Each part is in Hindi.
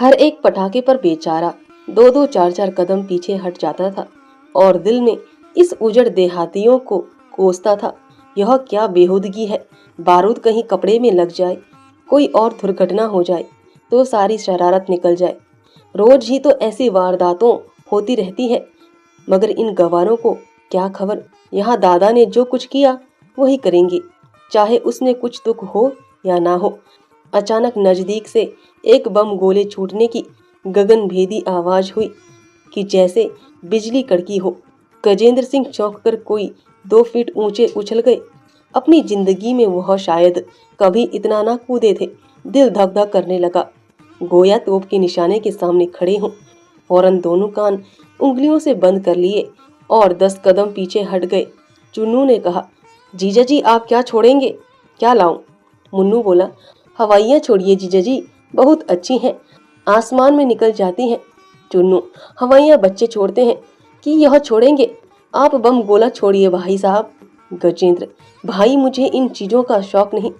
हर एक पटाखे पर बेचारा दो दो चार चार कदम पीछे हट जाता था और दिल में इस उजड़ देहातियों को कोसता था। यह क्या बेहूदगी है। बारूद कहीं कपड़े में लग जाए, कोई और दुर्घटना हो जाए तो सारी शरारत निकल जाए। रोज ही तो ऐसी वारदातों होती रहती है, मगर इन गवारों को क्या खबर। यहाँ दादा ने जो कुछ किया वही करेंगे, चाहे उसमें कुछ दुख हो या ना हो। अचानक नजदीक से एक बम गोले छूटने की गगनभेदी आवाज हुई कि जैसे बिजली कड़की हो। गजेंद्र सिंह चौंक कर कोई 2 फीट ऊंचे उछल गए। अपनी जिंदगी में वह शायद कभी इतना ना कूदे थे। दिल धक धक करने लगा, गोया तोप के निशाने के सामने खड़े हों। फौरन दोनों कान उंगलियों से बंद कर लिए और 10 कदम पीछे हट गए। चुन्नू ने कहा, जीजा जी आप क्या छोड़ेंगे? क्या लाऊं? मुन्नू बोला, हवाइयाँ छोड़िए जीजा जी, बहुत अच्छी हैं, आसमान में निकल जाती हैं। चुन्नू, हवाइयाँ बच्चे छोड़ते हैं कि यह छोड़ेंगे? आप बम गोला छोड़िए भाई साहब। गजेंद्र, भाई मुझे इन चीजों का शौक नहीं।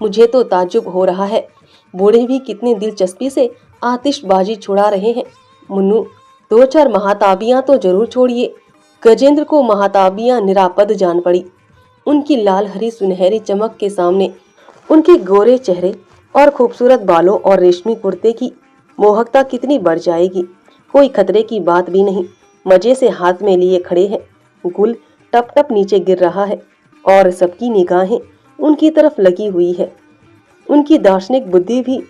मुझे तो ताज्जुब हो रहा है, बूढ़े भी कितनी दिलचस्पी से आतिशबाजी छुड़ा रहे हैं। मुन्नू, 2-4 महाताबियां तो जरूर छोड़िए। गजेंद्र को महाताबियां निरापद जान पड़ी। उनकी लाल हरी सुनहरी चमक के सामने उनके गोरे चेहरे और खूबसूरत बालों और रेशमी कुर्ते की मोहकता कितनी बढ़ जाएगी। कोई खतरे की बात भी नहीं, मजे से हाथ में लिए खड़े हैं। गुल टप टप नीचे गिर रहा है और सबकी निगाहें उनकी तरफ लगी हुई है। उनकी दार्शनिक बुद्धि भी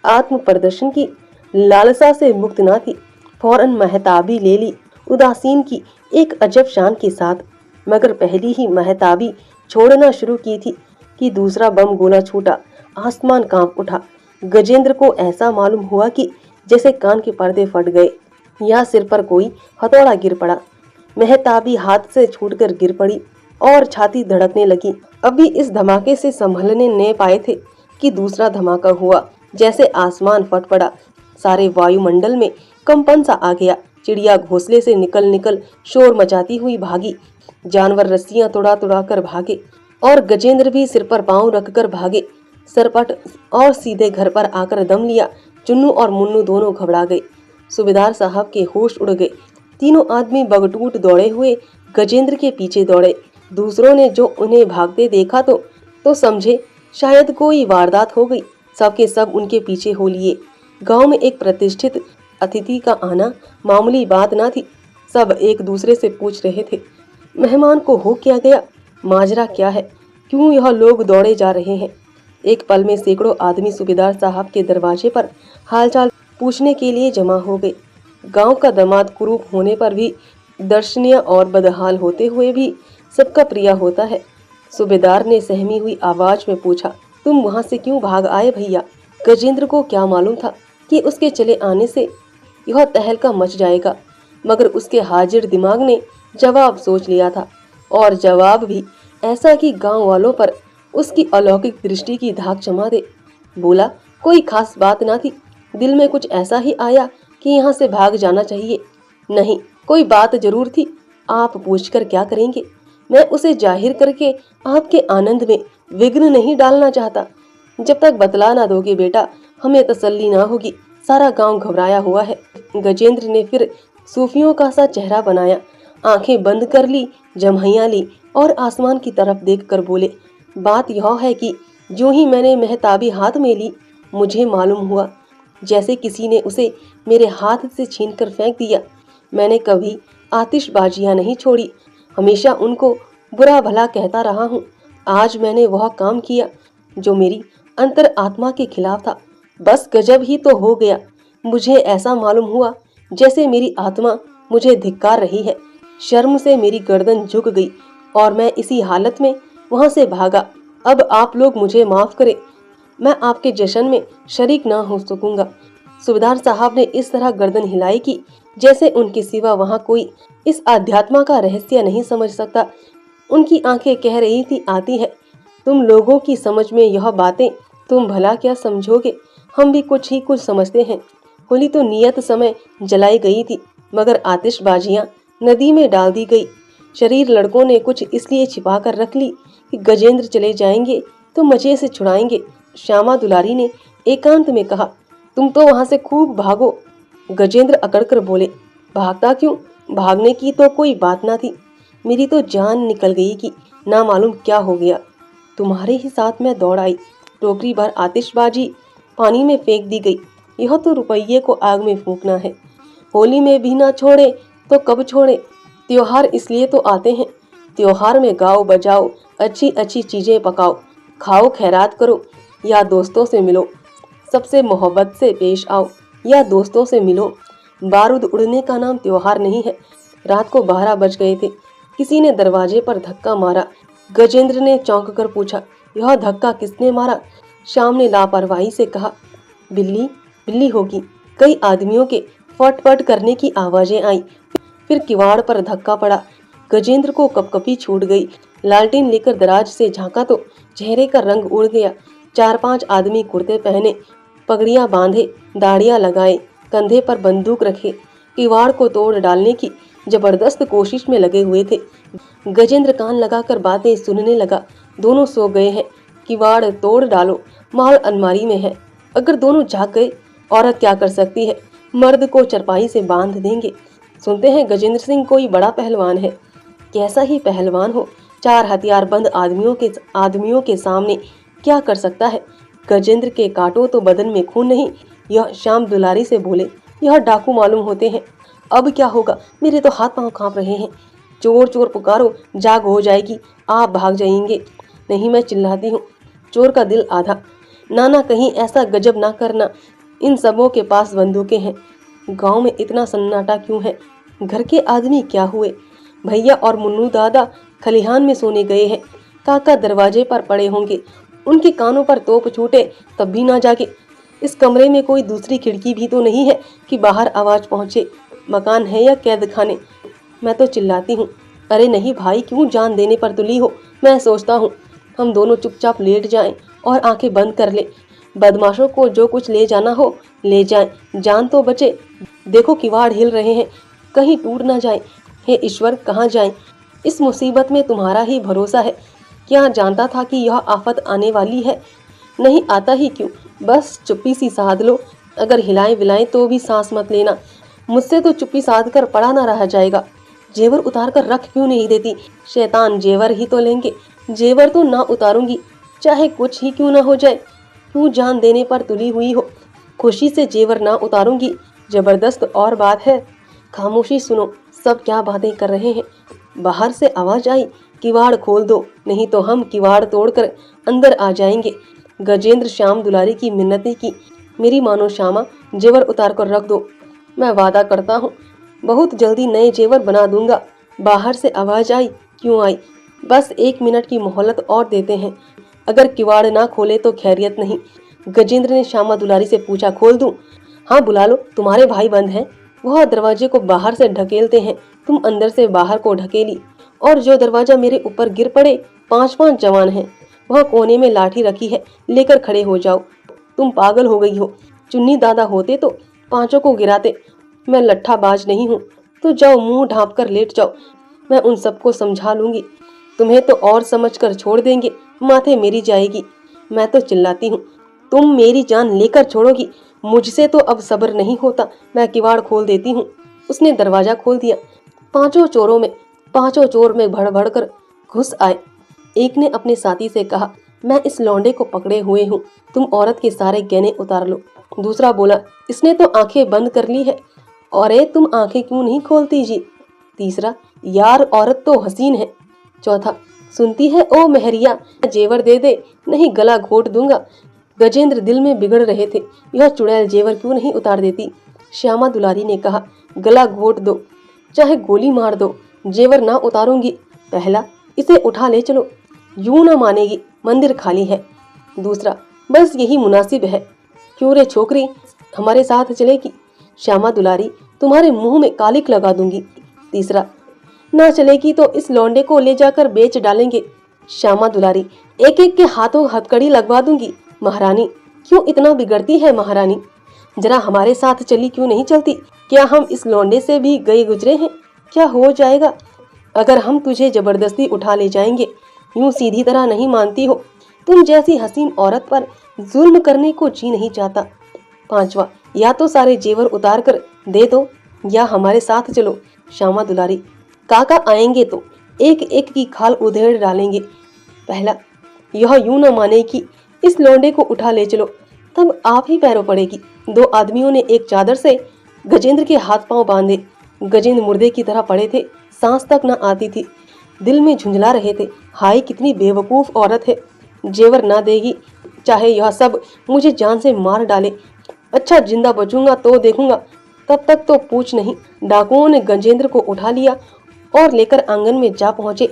आत्म प्रदर्शन की लालसा से मुक्त ना थी। फौरन महताबी ले ली उदासीन की एक अजब शान के साथ। मगर पहली ही महताबी छोड़ना शुरू की थी कि दूसरा बम गोला छूटा। आसमान कांप उठा। गजेंद्र को ऐसा मालूम हुआ कि जैसे कान के पर्दे फट गए या सिर पर कोई हथौड़ा गिर पड़ा। महताबी हाथ से छूटकर गिर पड़ी और छाती धड़कने लगी। अभी इस धमाके से संभलने न पाए थे कि दूसरा धमाका हुआ। जैसे आसमान फट पड़ा, सारे वायुमंडल में कंपन सा आ गया। चिड़िया घोंसले से निकल निकल शोर मचाती हुई भागी। जानवर रस्सियां तुड़ा तुड़ा कर भागे और गजेंद्र भी सिर पर पांव रखकर भागे। सरपट और सीधे घर पर आकर दम लिया। चुन्नू और मुन्नू दोनों घबरा गए। सूबेदार साहब के होश उड़ गए। तीनों आदमी बगटूट दौड़े हुए गजेंद्र के पीछे दौड़े। दूसरों ने जो उन्हें भागते देखा तो समझे शायद कोई वारदात हो गई। सबके सब उनके पीछे हो लिए। गांव में एक प्रतिष्ठित अतिथि का आना मामूली बात ना थी। सब एक दूसरे से पूछ रहे थे, मेहमान को हो क्या गया? माजरा क्या है? क्यों यह लोग दौड़े जा रहे हैं? एक पल में सैकड़ों आदमी सूबेदार साहब के दरवाजे पर हालचाल पूछने के लिए जमा हो गए। गांव का दामाद कुरूप होने पर भी, दर्शनीय और बदहाल होते हुए भी सबका प्रिय होता है। सूबेदार ने सहमी हुई आवाज में पूछा, तुम वहां से क्यों भाग आए भैया? गजेंद्र को क्या मालूम था कि उसके चले आने से यह तहलका मच जाएगा, मगर उसके हाजिर दिमाग ने जवाब सोच लिया था, और जवाब भी ऐसा कि गांव वालों पर उसकी अलौकिक दृष्टि की धाक जमा दे। बोला, कोई खास बात ना थी, दिल में कुछ ऐसा ही आया कि यहाँ से भाग जाना चाहिए। नहीं, कोई बात जरूर थी। आप पूछकर क्या करेंगे? मैं उसे जाहिर करके आपके आनंद में विघ्न नहीं डालना चाहता। जब तक बतला ना दोगे बेटा, हमें तसल्ली ना होगी। सारा गांव घबराया हुआ है। गजेंद्र ने फिर सूफियों का सा चेहरा बनाया, आंखें बंद कर ली, जम्हैया ली और आसमान की तरफ देखकर बोले, बात यह है कि जो ही मैंने महताबी हाथ में ली, मुझे मालूम हुआ जैसे किसी ने उसे मेरे हाथ से छीनकर फेंक दिया। मैंने कभी आतिशबाजियां नहीं छोड़ी, हमेशा उनको बुरा भला कहता रहा हूँ। आज मैंने वह काम किया जो मेरी अंतर आत्मा के खिलाफ था। बस गजब ही तो हो गया। मुझे ऐसा मालूम हुआ जैसे मेरी आत्मा मुझे धिक्कार रही है। शर्म से मेरी गर्दन झुक गई और मैं इसी हालत में वहां से भागा। अब आप लोग मुझे माफ करें, मैं आपके जश्न में शरीक ना हो सकूंगा। सूबेदार साहब ने इस तरह गर्दन हिलाई कि जैसे उनके सिवा वहां कोई इस आध्यात्मा का रहस्य नहीं समझ सकता। उनकी आंखें कह रही थी, आती है। तुम लोगों की समझ में यह बातें तुम भला क्या समझोगे, हम भी कुछ ही कुछ समझते हैं। होली तो नियत समय जलाई गई थी, मगर आतिशबाजियां नदी में डाल दी गई। शरीर लड़कों ने कुछ इसलिए छिपा कर रख ली कि गजेंद्र चले जाएंगे तो मजे से छुड़ाएंगे। श्यामा दुलारी ने एकांत में कहा, तुम तो वहां से खूब भागो। गजेंद्र अकड़कर बोले। भागता क्यों? भागने की तो कोई बात ना थी। मेरी तो जान निकल गई कि ना मालूम क्या हो गया। तुम्हारे ही साथ मैं दौड़ आई। टोकरी भर आतिशबाजी पानी में फेंक दी गई। यह तो रुपये को आग में फूंकना है। होली में भी ना छोड़े तो कब छोड़े? त्योहार इसलिए तो आते हैं। त्योहार में गाओ बजाओ, अच्छी अच्छी चीजें पकाओ, खाओ खैरात करो, या दोस्तों से मिलो, सबसे मोहब्बत से पेश आओ, या दोस्तों से मिलो। बारूद उड़ने का नाम त्योहार नहीं है। रात को 12 बज गए थे। किसी ने दरवाजे पर धक्का मारा। गजेंद्र ने चौंक कर पूछा, यह धक्का किसने मारा? श्याम ने लापरवाही से कहा, बिल्ली बिल्ली होगी। कई आदमियों के फट फट करने की आवाजें आई। फिर किवाड़ पर धक्का पड़ा। गजेंद्र को कपकपी छूट गई। लालटेन लेकर दराज से झांका तो चेहरे का रंग उड़ गया। 4-5 आदमी कुर्ते पहने, पगड़ियां बांधे, दाढ़ियां लगाए, कंधे पर बंदूक रखे, किवाड़ को तोड़ डालने की जबरदस्त कोशिश में लगे हुए थे। गजेंद्र कान लगाकर बातें सुनने लगा। दोनों सो गए हैं। किवाड़ तोड़ डालो, माल अलमारी में है। अगर दोनों जाग गए, औरत क्या कर सकती है? मर्द को चरपाई से बांध देंगे। सुनते हैं गजेंद्र सिंह कोई बड़ा पहलवान है। कैसा ही पहलवान हो, 4 हथियारबंद आदमियों के सामने क्या कर सकता है? गजेंद्र के काटो तो बदन में खून नहीं। यह श्याम दुलारी से बोले, यह डाकू मालूम होते हैं। अब क्या होगा? मेरे तो हाथ पांव कांप रहे हैं। चोर चोर पुकारो, जाग हो जाएगी, आप भाग जाएंगे। नहीं, मैं चिल्लाती हूँ। चोर का दिल आधा। नाना कहीं ऐसा गजब ना करना। इन सबों के पास बंदूकें हैं। गांव में इतना सन्नाटा क्यों है? घर के आदमी क्या हुए? भैया और मुन्नू दादा खलिहान में सोने गए हैं। काका दरवाजे पर पड़े होंगे। उनके कानों पर तोप छूटे तब भी ना जागे। इस कमरे में कोई दूसरी खिड़की भी तो नहीं है कि बाहर आवाज पहुंचे। मकान है या कैद खाने? मैं तो चिल्लाती हूँ, अरे नहीं भाई, क्यों जान देने पर तुली हो? मैं सोचता हूँ हम दोनों चुपचाप लेट जाएं और आंखें बंद कर ले। बदमाशों को जो कुछ ले जाना हो ले जाएं, जान तो बचे। देखो किवाड़ हिल रहे हैं, कहीं टूट ना जाए। हे ईश्वर, कहाँ जाएं? इस मुसीबत में तुम्हारा ही भरोसा है। क्या जानता था कि यह आफत आने वाली है? नहीं आता ही क्यों? बस चुप्पी सी साध लो। अगर हिलाएं विलाएं तो भी सांस मत लेना। मुझसे तो चुप्पी साध कर पड़ा ना रह जाएगा। जेवर उतार कर रख क्यों नहीं देती? शैतान, जेवर ही तो लेंगे। जेवर तो ना उतारूंगी, चाहे कुछ ही क्यों ना हो जाए। क्यों जान देने पर तुली हुई हो? खुशी से जेवर ना उतारूंगी। जबरदस्त और बात है। खामोशी सुनो, सब क्या बातें कर रहे हैं? बाहर से आवाज आई, किवाड़ खोल दो, नहीं तो हम किवाड़ तोड़कर अंदर आ जाएंगे। गजेंद्र श्याम दुलारी की मिन्नतें की, मेरी मानो श्यामा, जेवर उतार कर रख दो। मैं वादा करता हूँ बहुत जल्दी नए जेवर बना दूंगा। बाहर से आवाज आई, क्यों आई? बस 1 मिनट की मोहलत और देते हैं। अगर किवाड़ ना खोले तो खैरियत नहीं। गजेंद्र ने श्यामा दुलारी से पूछा, खोल दूं? हाँ बुला लो, तुम्हारे भाई बंद हैं। वह दरवाजे को बाहर से ढकेलते हैं, तुम अंदर से बाहर को ढकेली। और जो दरवाजा मेरे ऊपर गिर पड़े, 5-5 जवान हैं। वह कोने में लाठी रखी है, लेकर खड़े हो जाओ। तुम पागल हो गई हो? चुन्नी दादा होते तो 5 को गिराते। मैं लट्ठाबाज नहीं हूँ, तो जाओ मुंह ढांप कर लेट जाओ। मैं उन सबको समझा लूंगी। तुम्हें तो और समझ कर छोड़ देंगे, माथे मेरी जाएगी। मैं तो चिल्लाती हूँ, तुम मेरी जान लेकर छोड़ोगी? मुझसे तो अब सब्र नहीं होता। मैं किवाड़ खोल देती हूँ। उसने दरवाजा खोल दिया। 5 चोर में भड़ भड़ कर घुस आए। एक ने अपने साथी से कहा, मैं इस लौंडे को पकड़े हुए हूँ, तुम औरत के सारे गहने उतार लो। दूसरा बोला, इसने तो आंखें बंद कर ली है। और तुम आंखें क्यों नहीं खोलती जी? तीसरा, यार औरत तो हसीन है। चौथा, सुनती है ओ मेहरिया, जेवर दे दे, नहीं गला घोट दूंगा। गजेंद्र दिल में बिगड़ रहे थे, यह चुड़ैल जेवर क्यों नहीं उतार देती। श्यामा दुलारी ने कहा, गला घोट दो, चाहे गोली मार दो, जेवर ना उतारूंगी। पहला, इसे उठा ले चलो, यूं ना मानेगी, मंदिर खाली है। दूसरा, बस यही मुनासिब है। क्यों रे छोकरी, हमारे साथ चलेगी? श्यामा दुलारी, तुम्हारे मुंह में कालिक लगा दूंगी। तीसरा, ना चलेगी तो इस लौंडे को ले जाकर बेच डालेंगे। श्यामा दुलारी, एक एक के हाथों हथकड़ी लगवा दूंगी। महारानी, क्यों इतना बिगड़ती है महारानी? जरा हमारे साथ चली क्यों नहीं चलती? क्या हम इस लौंडे से भी गए गुजरे हैं? क्या हो जाएगा अगर हम तुझे जबरदस्ती उठा ले जाएंगे? यूं सीधी तरह नहीं मानती हो? तुम जैसी हसीन औरत पर जुल्म करने को जी नहीं चाहता। पांचवा, या तो सारे जेवर उतार कर दे दो या हमारे साथ चलो। श्यामा दुलारी, काका आएंगे तो एक एक की खाल उधेड़ डालेंगे। पहला, यह यूं न माने कि इस लौंडे को उठा ले चलो, तब आप ही पैरों पड़ेगी। दो आदमियों ने एक चादर से गजेंद्र के हाथ पांव बांधे। गजेंद्र मुर्दे की तरह पड़े थे, सांस तक न आती थी। दिल में झुंझला रहे थे, हाय कितनी बेवकूफ औरत है, जेवर ना देगी, चाहे यह सब मुझे जान से मार डाले। अच्छा जिंदा बचूंगा तो देखूंगा, तब तक तो पूछ नहीं। डाकुओं ने गजेंद्र को उठा लिया और लेकर आंगन में जा पहुंचे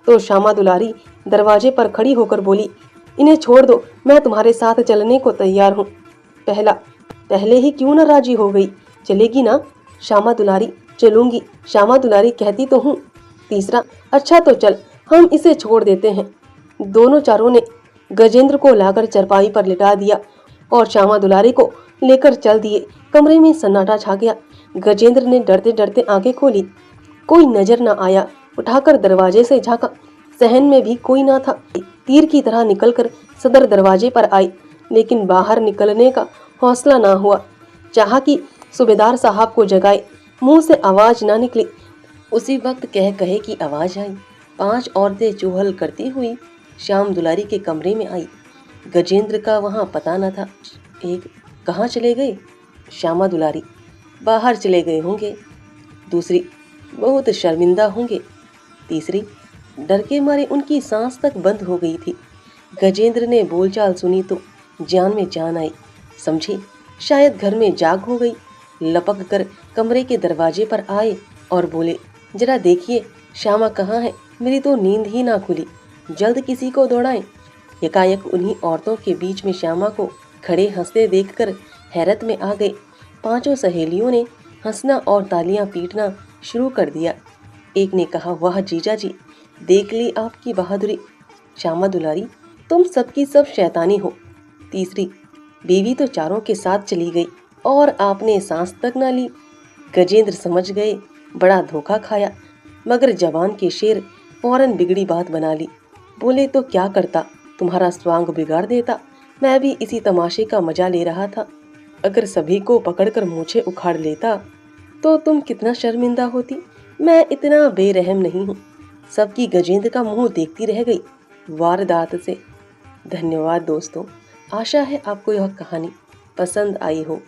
तो श्यामा दुलारी दरवाजे पर खड़ी होकर बोली, इन्हें छोड़ दो, मैं तुम्हारे साथ चलने को तैयार हूँ। पहला, पहले ही क्यों न राजी हो गई, चलेगी ना? श्यामा दुलारी, चलूंगी, श्यामा दुलारी कहती तो हूँ। तीसरा, अच्छा तो चल, हम इसे छोड़ देते हैं। दोनों चारों ने गजेंद्र को लाकर चरपाई पर लिटा दिया और श्यामा दुलारी को लेकर चल दिए। कमरे में सन्नाटा छा गया। गजेंद्र ने डरते डरते आंखें खोली, कोई नजर न आया। उठाकर दरवाजे से झांका, सहन में भी कोई ना था। तीर की तरह निकलकर सदर दरवाजे पर आई, लेकिन बाहर निकलने का हौसला ना हुआ। चाहा कि सूबेदार साहब को जगाए, मुंह से आवाज ना निकली। उसी वक्त कह कहे की आवाज आई। 5 औरतें चूहल करती हुई श्याम दुलारी के कमरे में आई। गजेंद्र का वहां पता न था। एक, कहाँ चले गए? श्यामा दुलारी, बाहर चले गए होंगे। दूसरी, बहुत शर्मिंदा होंगे। तीसरी, डर के मारे उनकी सांस तक बंद हो गई थी। गजेंद्र ने बोलचाल सुनी तो जान में जान आई, समझी शायद घर में जाग हो गई। लपक कर कमरे के दरवाजे पर आए और बोले, जरा देखिए श्यामा कहाँ है, मेरी तो नींद ही ना खुली, जल्द किसी को दौड़ाएं। एकाएक उन्हीं औरतों के बीच में श्यामा को खड़े हंसते देखकर हैरत में आ गए। 5 सहेलियों ने हंसना और तालियां पीटना शुरू कर दिया। एक ने कहा, वाह जीजा जी, देख ली आपकी बहादुरी। श्यामा दुलारी, तुम सबकी सब शैतानी हो। तीसरी, बीवी तो चारों के साथ चली गई और आपने सांस तक ना ली। गजेंद्र समझ गए बड़ा धोखा खाया, मगर जवान के शेर फौरन बिगड़ी बात बना ली। बोले तो क्या करता, तुम्हारा स्वांग बिगाड़ देता। मैं भी इसी तमाशे का मजा ले रहा था। अगर सभी को पकड़कर मूछें उखाड़ लेता तो तुम कितना शर्मिंदा होती। मैं इतना बेरहम नहीं हूँ। सबकी गजेंद्र का मुंह देखती रह गई वारदात से। धन्यवाद दोस्तों, आशा है आपको यह कहानी पसंद आई हो।